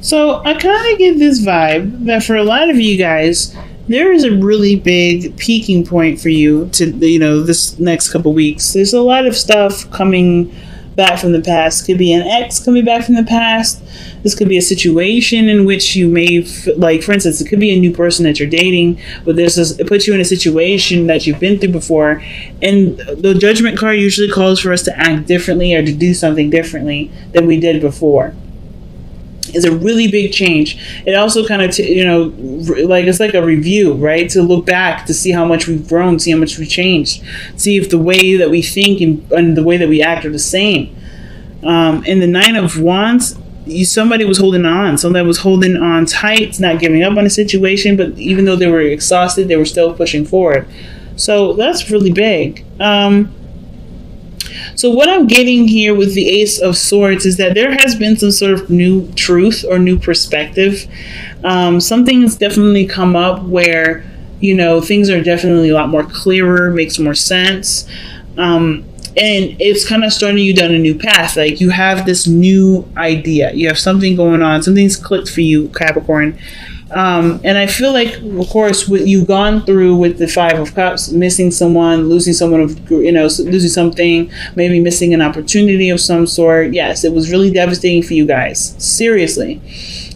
So I kind of get this vibe that for a lot of you guys, there is a really big peaking point for you to, this next couple weeks. There's a lot of stuff coming back from the past. Could be an ex coming back from the past. This could be a situation in which you may, like, for instance, it could be a new person that you're dating, but it puts you in a situation that you've been through before. And the judgment card usually calls for us to act differently or to do something differently than we did before. Is a really big change. It also kind of, it's like a review, right? To look back to see how much we've grown, see how much we've changed, see if the way that we think and the way that we act are the same. In the Nine of Wands, somebody was holding on. Somebody was holding on tight, not giving up on a situation, but even though they were exhausted, they were still pushing forward. So that's really big. So what I'm getting here with the Ace of Swords is that there has been some sort of new truth or new perspective. Something has definitely come up where, things are definitely a lot more clearer, makes more sense. And it's kind of starting you down a new path. Like, you have this new idea. You have something going on. Something's clicked for you, Capricorn. And I feel like, of course, what you've gone through with the Five of Cups, missing someone, losing someone, losing something, maybe missing an opportunity of some sort. Yes, it was really devastating for you guys. Seriously.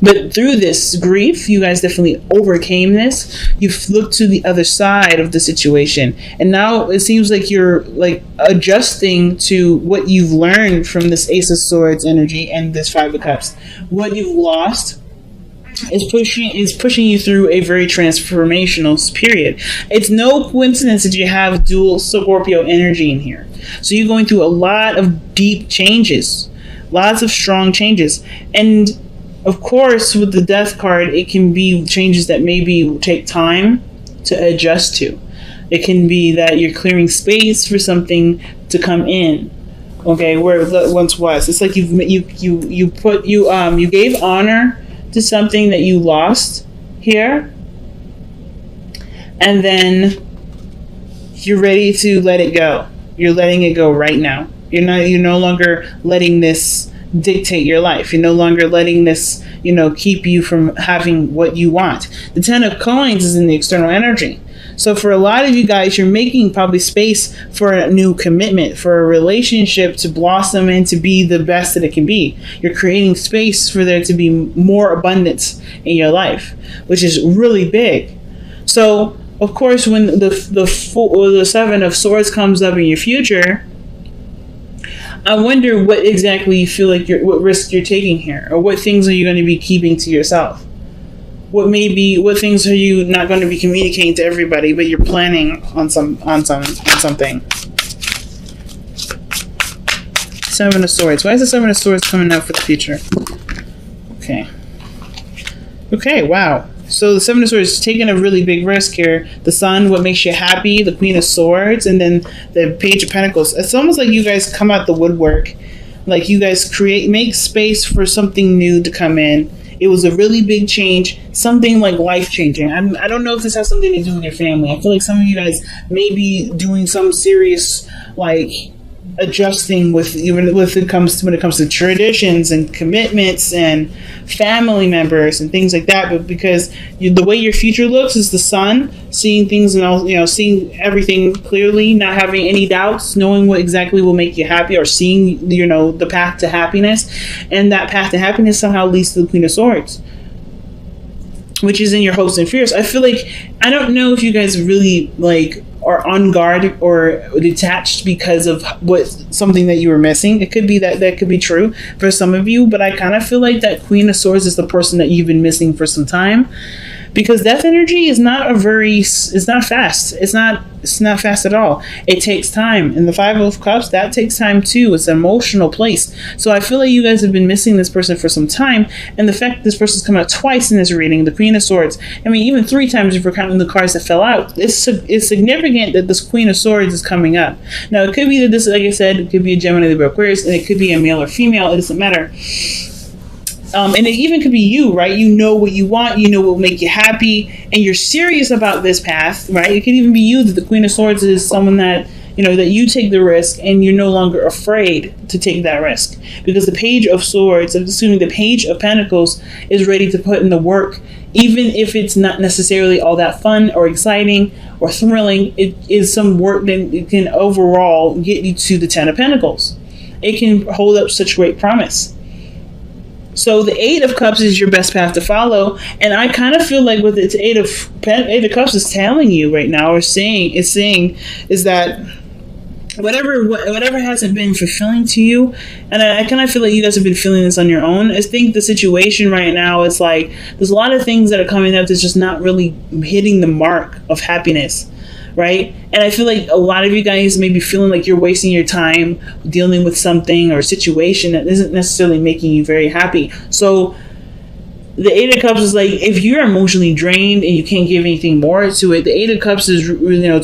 But through this grief, you guys definitely overcame this. You've looked to the other side of the situation. And now it seems like you're adjusting to what you've learned from this Ace of Swords energy and this Five of Cups. What you've lost is pushing you through a very transformational period. It's no coincidence that you have dual Scorpio energy in here. So you're going through a lot of deep changes, lots of strong changes. And of course, with the Death card, it can be changes that maybe take time to adjust to. It can be that you're clearing space for something to come in. Okay, where it once was. It's like you gave honor to something that you lost here, and then you're ready to let it go. You're letting it go right now. You're no longer letting this dictate your life. You're no longer letting this, keep you from having what you want. The Ten of Coins is in the external energy. So for a lot of you guys, you're making probably space for a new commitment, for a relationship to blossom and to be the best that it can be. You're creating space for there to be more abundance in your life, which is really big. So, of course, when the Seven of Swords comes up in your future, I wonder what exactly you feel like what risk you're taking here, or what things are you going to be keeping to yourself. What things are you not going to be communicating to everybody, but you're planning on something? Seven of Swords. Why is the Seven of Swords coming out for the future? Okay, wow. So the Seven of Swords is taking a really big risk here. The Sun, what makes you happy, the Queen of Swords, and then the Page of Pentacles. It's almost like you guys come out the woodwork. Like you guys make space for something new to come in. It was a really big change, something like life-changing. I don't know if this has something to do with your family. I feel like some of you guys may be doing some serious, adjusting when it comes to traditions and commitments and family members and things like that. But because the way your future looks is the Sun, seeing things and all, seeing everything clearly, not having any doubts, knowing what exactly will make you happy, or seeing the path to happiness, and that path to happiness somehow leads to the Queen of Swords, which is in your hopes and fears. I feel like, I don't know if you guys really are on guard or detached because of something that you were missing. It could be that could be true for some of you, but I kind of feel like that Queen of Swords is the person that you've been missing for some time, because death energy is not fast. It's not fast at all. It takes time. And the Five of Cups, that takes time too. It's an emotional place. So I feel like you guys have been missing this person for some time. And the fact that this person's come out twice in this reading, the Queen of Swords, I mean, even 3 times if we're counting the cards that fell out, it's significant that this Queen of Swords is coming up. Now, it could be that this, like I said, it could be a Gemini, Libra, Aquarius, and it could be a male or female. It doesn't matter. And it even could be you, right? You know what you want, what will make you happy, and you're serious about this path, right? It could even be you that the Queen of Swords is someone that, that you take the risk and you're no longer afraid to take that risk, because the Page of Swords, assuming the Page of Pentacles, is ready to put in the work, even if it's not necessarily all that fun or exciting or thrilling. It is some work that it can overall get you to the Ten of Pentacles. It can hold up such great promise. So the Eight of Cups is your best path to follow, and I kind of feel like what the Eight of Cups is telling you right now, or saying is that whatever hasn't been fulfilling to you, and I kind of feel like you guys have been feeling this on your own. I think the situation right now is like there's a lot of things that are coming up that's just not really hitting the mark of happiness, right? And I feel like a lot of you guys may be feeling like you're wasting your time dealing with something or a situation that isn't necessarily making you very happy. So the Eight of Cups is like, if you're emotionally drained and you can't give anything more to it, the Eight of Cups is,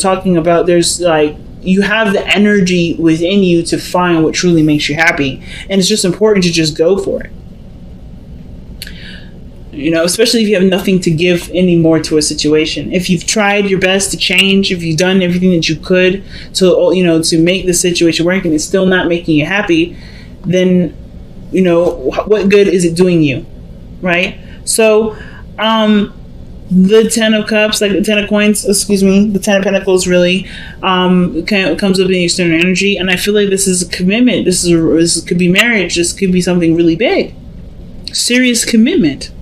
talking about there's like, you have the energy within you to find what truly makes you happy. And it's just important to just go for it. Especially if you have nothing to give anymore to a situation. If you've tried your best to change, if you've done everything that you could to make the situation work and it's still not making you happy, then, what good is it doing you, right? So, the Ten of Cups, like the Ten of Coins, the Ten of Pentacles really comes up in the external energy, and I feel like this is a commitment. This could be marriage. This could be something really big, serious commitment.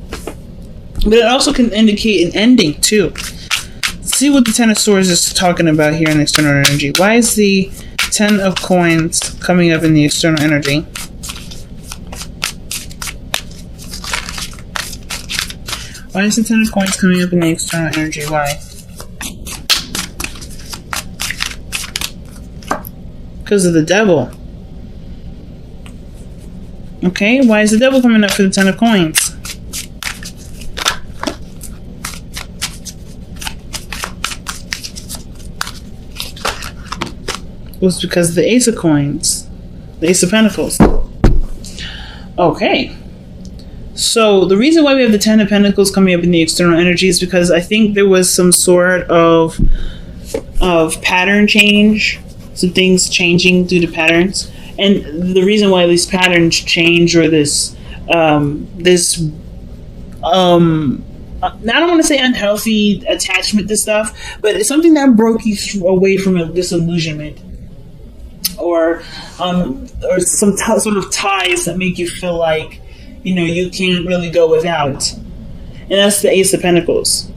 But it also can indicate an ending too. Let's see what the Ten of Swords is talking about here in the external energy. Why is the Ten of Coins coming up in the external energy? Why is the Ten of Coins coming up in the external energy? Why? Because of the Devil. Okay, why is the Devil coming up for the Ten of Coins? It was because of the Ace of Coins. The Ace of Pentacles. Okay. So the reason why we have the Ten of Pentacles coming up in the external energy is because I think there was some sort of pattern change, some things changing due to patterns, and the reason why these patterns change, or I don't want to say unhealthy attachment to stuff, but it's something that broke you away from a disillusionment, or some sort of ties that make you feel like you can't really go without. And that's the Ace of Pentacles.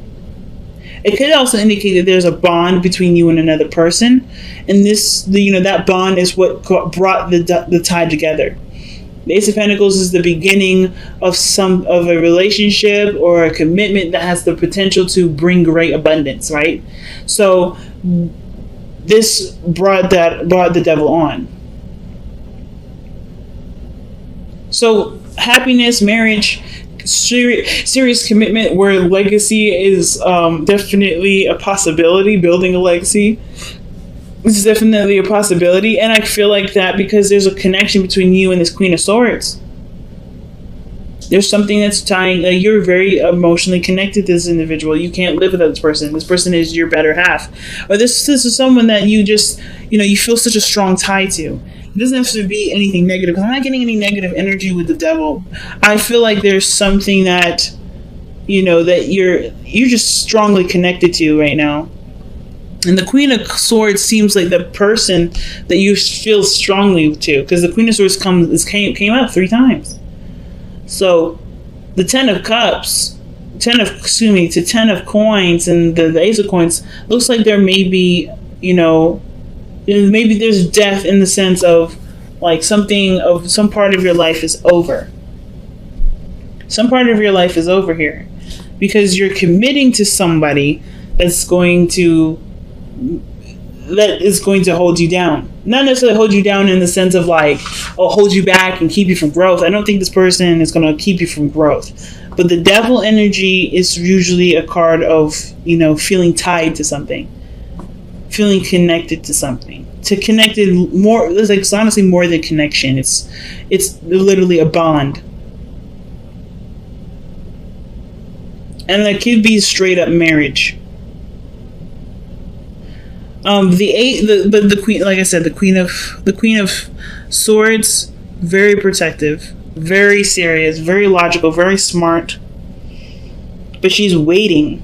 It could also indicate that there's a bond between you and another person, and that bond is what brought the tie together. The Ace of Pentacles is the beginning of a relationship or a commitment that has the potential to bring great abundance, right? So this brought the Devil on. So happiness, marriage, serious commitment where legacy is definitely a possibility. Building a legacy is definitely a possibility, and I feel like that because there's a connection between you and this Queen of Swords. There's something that's tying. You're very emotionally connected to this individual. You can't live without this person. This person is your better half, or this is someone that you just you feel such a strong tie to. It doesn't have to be anything negative, because I'm not getting any negative energy with the Devil. I feel like there's something that that you're just strongly connected to right now. And the Queen of Swords seems like the person that you feel strongly to, because the Queen of Swords came up 3 times. So the Ten of Cups, Ten of Coins, and the Ace of Coins looks like there may be maybe there's death in the sense of like some part of your life is over. Some part of your life is over here because you're committing to somebody that is going to hold you down. Not necessarily hold you down in the sense of like, hold you back and keep you from growth. I don't think this person is going to keep you from growth. But the Devil energy is usually a card of, feeling tied to something. Feeling connected to something. To connected more, it's honestly more than connection. It's literally a bond. And that could be straight up marriage. The eight, the queen, like I said, the queen of swords, very protective, very serious, very logical, very smart. But she's waiting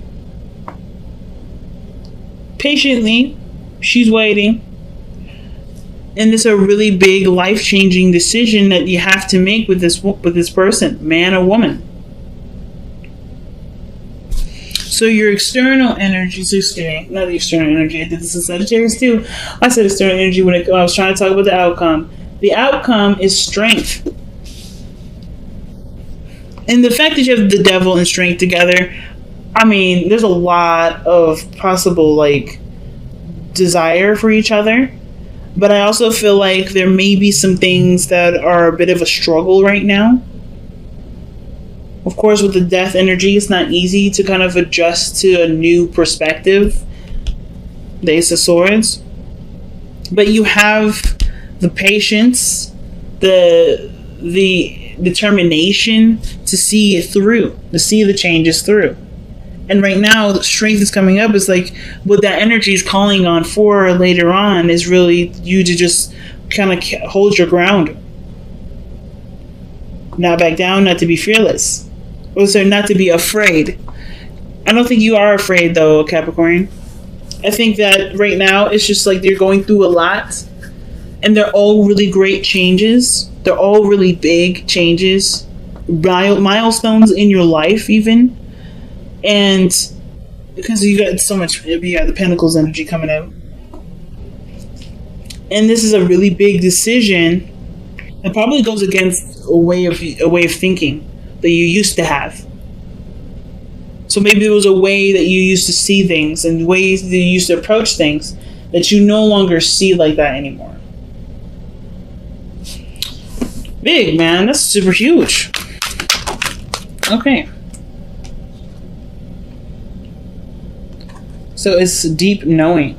patiently. She's waiting, and it's a really big, life-changing decision that you have to make with this person, man or woman. So your external energy, not the external energy, I did this in Sagittarius too. I said external energy when I was trying to talk about the outcome. The outcome is strength. And the fact that you have the devil and strength together, I mean, there's a lot of possible, like, desire for each other. But I also feel like there may be some things that are a bit of a struggle right now. Of course, with the death energy, it's not easy to kind of adjust to a new perspective. The Ace of Swords. But you have the patience, the determination to see it through, to see the changes through. And right now, the strength is coming up. Is like what that energy is calling on for later on is really you to just kind of hold your ground. Not back down, not to be fearless. Also, not to be afraid. I don't think you are afraid, though, Capricorn. I think that right now, it's just like you're going through a lot. And they're all really great changes. They're all really big changes. Milestones in your life, even. And because you got so much, you got the Pentacles energy coming out. And this is a really big decision. It probably goes against a way of thinking that you used to have. So maybe there was a way that you used to see things and ways that you used to approach things that you no longer see like that anymore. Big, man. That's super huge. Okay. So it's deep knowing.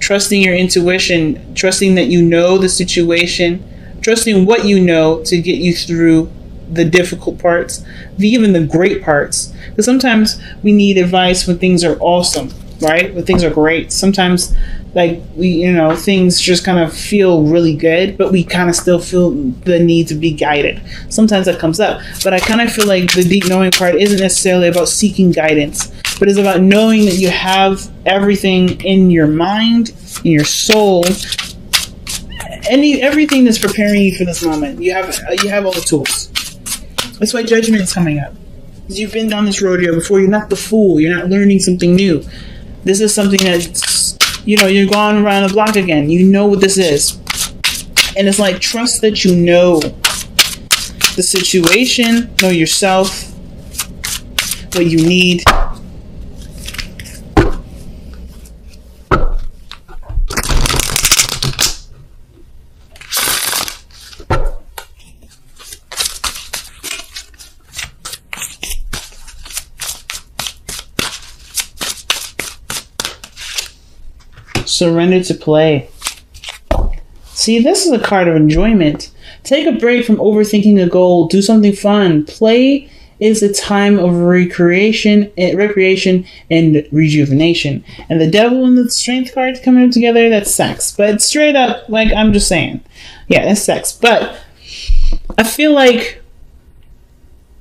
Trusting your intuition. Trusting that you know the situation. Trusting what you know to get you through the difficult parts, even the great parts. Because sometimes we need advice when things are awesome, right? When things are great. Sometimes, like, things just kind of feel really good, but we kind of still feel the need to be guided. Sometimes that comes up. But I kind of feel like the deep knowing part isn't necessarily about seeking guidance, but it's about knowing that you have everything in your mind, in your soul, everything that's preparing you for this moment. You have all the tools. That's why judgment is coming up. Because you've been down this rodeo before. You're not the fool. You're not learning something new. This is something that's, you're going around the block again. You know what this is. And it's like, trust that you know the situation, know yourself, what you need. Surrender to play. See, this is a card of enjoyment. Take a break from overthinking a goal. Do something fun. Play is a time of recreation and rejuvenation. And the devil and the strength cards coming together, that's sex. But straight up, like, I'm just saying. Yeah, that's sex. But I feel like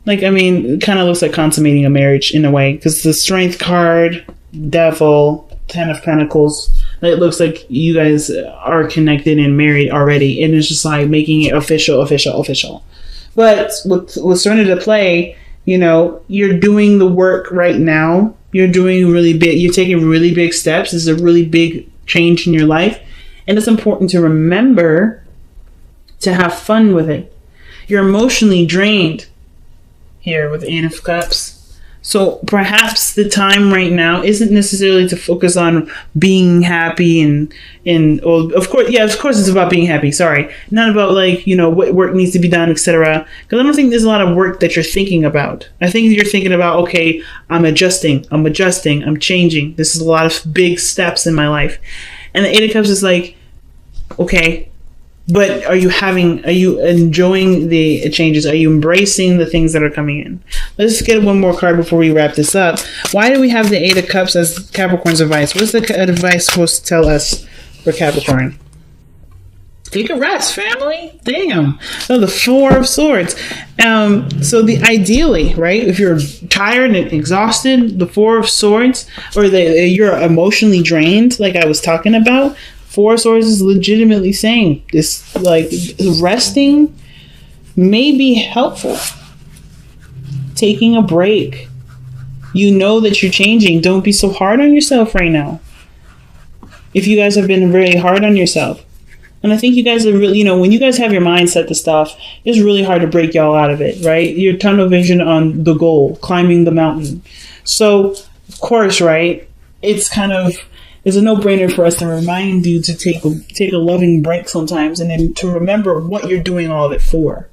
it kind of looks like consummating a marriage in a way. Because the strength card, devil, 10 of Pentacles, it looks like you guys are connected and married already. And it's just like making it official. But with Surrender to Play, you're doing the work right now. You're doing really big. You're taking really big steps. This is a really big change in your life. And it's important to remember to have fun with it. You're emotionally drained here with the Eight of Cups. So perhaps the time right now isn't necessarily to focus on being happy of course it's about being happy. Sorry. Not about what work needs to be done, etc. Because I don't think there's a lot of work that you're thinking about. I think you're thinking about, okay, I'm adjusting, I'm changing. This is a lot of big steps in my life. And the Eight of Cups is like, okay, But are you enjoying the changes? Are you embracing the things that are coming in? Let's get one more card before we wrap this up. Why do we have the Eight of Cups as Capricorn's advice? What's the advice supposed to tell us for Capricorn? Take a rest, family. Damn. Oh, the Four of Swords. So ideally, right? If you're tired and exhausted, the Four of Swords, or you're emotionally drained, like I was talking about. Four of Swords is legitimately saying this, like, resting may be helpful. Taking a break. You know that you're changing. Don't be so hard on yourself right now. If you guys have been very hard on yourself. And I think you guys are really, when you guys have your mind set to stuff, it's really hard to break y'all out of it, right? Your tunnel vision on the goal, climbing the mountain. So, of course, right, it's a no-brainer for us to remind you to take a loving break sometimes, and then to remember what you're doing all of it for.